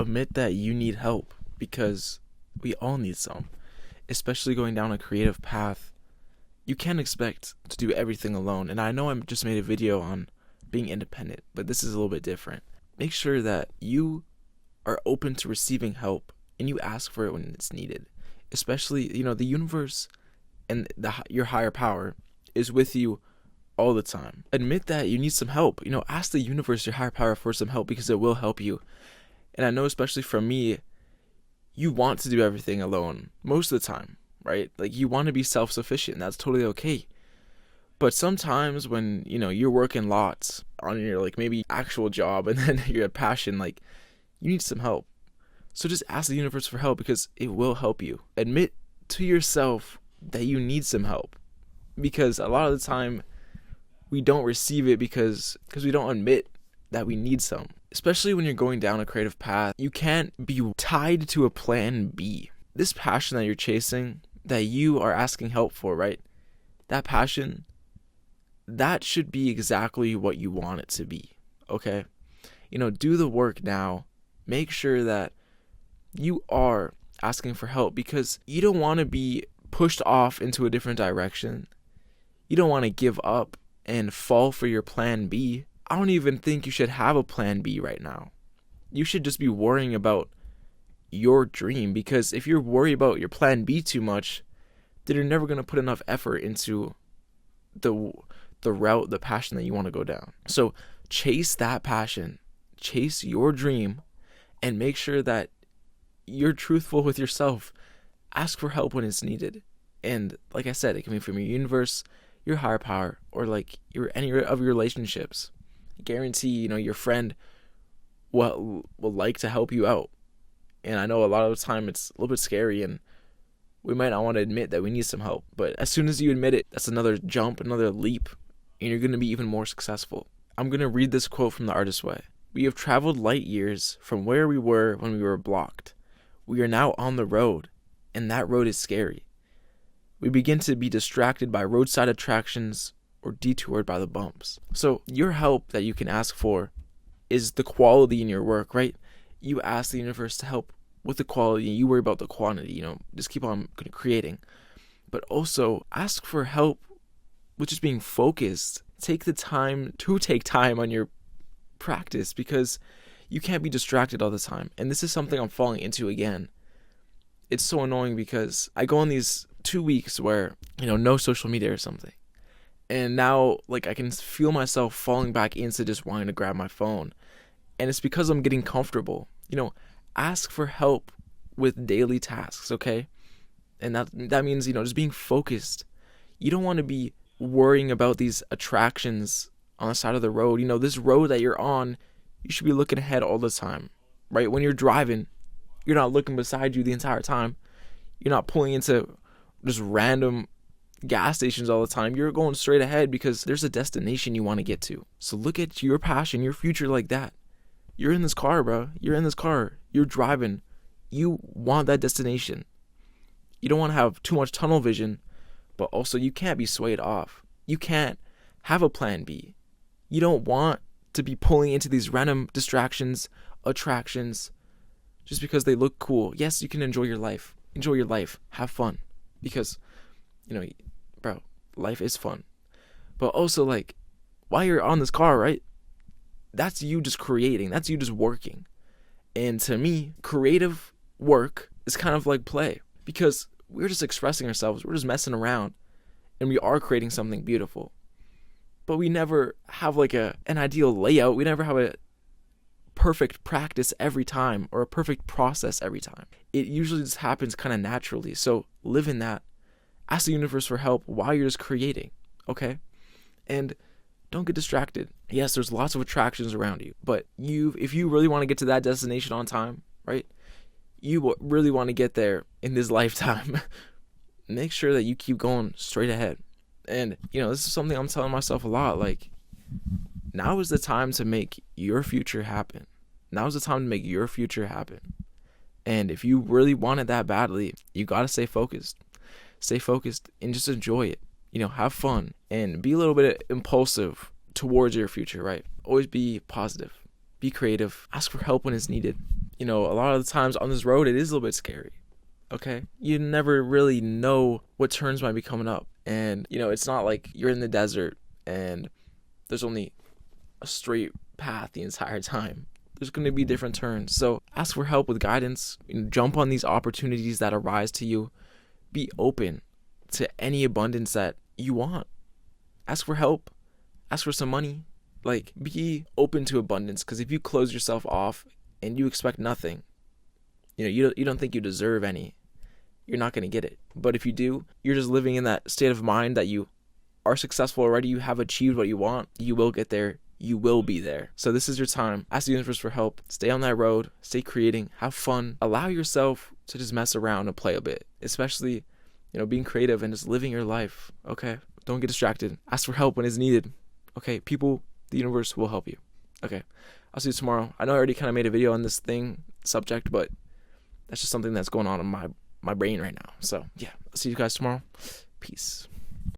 Admit that you need help, because we all need some, especially going down a creative path. You can't expect to do everything alone. And I know I just made a video on being independent, but this is a little bit different. Make sure that you are open to receiving help and you ask for it when it's needed. Especially, the universe and your higher power is with you all the time. Admit that you need some help. Ask the universe, your higher power, for some help, because it will help you. And I know, especially from me, you want to do everything alone most of the time, right? Like, you want to be self-sufficient. That's totally okay. But sometimes when, you're working lots on your, maybe actual job and then your passion, you need some help. So just ask the universe for help, because it will help you. Admit to yourself that you need some help, because a lot of the time we don't receive it because we don't admit that we need some. Especially when you're going down a creative path, you can't be tied to a plan B. This passion that you're chasing, that you are asking help for, right? That passion, that should be exactly what you want it to be, okay? Do the work now. Make sure that you are asking for help, because you don't want to be pushed off into a different direction. You don't want to give up and fall for your plan B. I don't even think you should have a plan B right now. You should just be worrying about your dream, because if you're worried about your plan B too much, then you're never going to put enough effort into the route, the passion that you want to go down. So chase that passion, chase your dream, and make sure that you're truthful with yourself. Ask for help when it's needed. And like I said, it can be from your universe, your higher power, or any of your relationships. Guarantee your friend will like to help you out. And I know a lot of the time it's a little bit scary, and we might not want to admit that we need some help, but as soon as you admit it, that's another jump, another leap, and you're going to be even more successful. I'm going to read this quote from The Artist's Way. "We have traveled light years from where we were when we were blocked. We are now on the road, and that road is scary. We begin to be distracted by roadside attractions or detoured by the bumps." So your help that you can ask for is the quality in your work, right? You ask the universe to help with the quality, and you worry about the quantity, just keep on creating. But also ask for help with just being focused. Take time on your practice, because you can't be distracted all the time. And this is something I'm falling into again. It's so annoying, because I go on these 2 weeks where, no social media or something. And now, I can feel myself falling back into just wanting to grab my phone. And it's because I'm getting comfortable. Ask for help with daily tasks, okay? And that means, just being focused. You don't want to be worrying about these attractions on the side of the road. This road that you're on, you should be looking ahead all the time, right? When you're driving, you're not looking beside you the entire time. You're not pulling into just random gas stations all the time. You're going straight ahead because there's a destination you want to get to. So look at your passion, your future like that. You're in this car, bro. You're in this car. You're driving. You want that destination. You don't want to have too much tunnel vision, but also you can't be swayed off. You can't have a plan B. You don't want to be pulling into these random distractions, attractions, just because they look cool. Yes, you can enjoy your life. Enjoy your life. Have fun. Because, bro, life is fun. But also, while you're on this car, right? That's you just creating. That's you just working. And to me, creative work is kind of like play. Because we're just expressing ourselves. We're just messing around. And we are creating something beautiful. But we never have an ideal layout. We never have a perfect practice every time, or a perfect process every time. It usually just happens kind of naturally. So live in that. Ask the universe for help while you're just creating, okay? And don't get distracted. Yes, there's lots of attractions around you, but if you really want to get to that destination on time, right? You really want to get there in this lifetime. Make sure that you keep going straight ahead. And, this is something I'm telling myself a lot. Now is the time to make your future happen. Now is the time to make your future happen. And if you really want it that badly, you got to stay focused. Stay focused and just enjoy it. Have fun and be a little bit impulsive towards your future, right? Always be positive. Be creative. Ask for help when it's needed. a lot of the times on this road, it is a little bit scary. Okay? You never really know what turns might be coming up. And, it's not like you're in the desert and there's only a straight path the entire time. There's going to be different turns. So ask for help with guidance. Jump on these opportunities that arise to you. Be open to any abundance that you want. Ask for help. Ask for some money. Like, be open to abundance, because if you close yourself off and you expect nothing, you don't think you deserve any, you're not going to get it. But if you do, you're just living in that state of mind that you are successful already. You have achieved what you want. You will get there. You will be there. So this is your time. Ask the universe for help. Stay on that road. Stay creating. Have fun. Allow yourself to just mess around and play a bit, especially, being creative and just living your life. Okay? Don't get distracted. Ask for help when it's needed. Okay? People, the universe will help you. Okay? I'll see you tomorrow. I know I already kind of made a video on this subject, but that's just something that's going on in my brain right now. So, yeah. I'll see you guys tomorrow. Peace.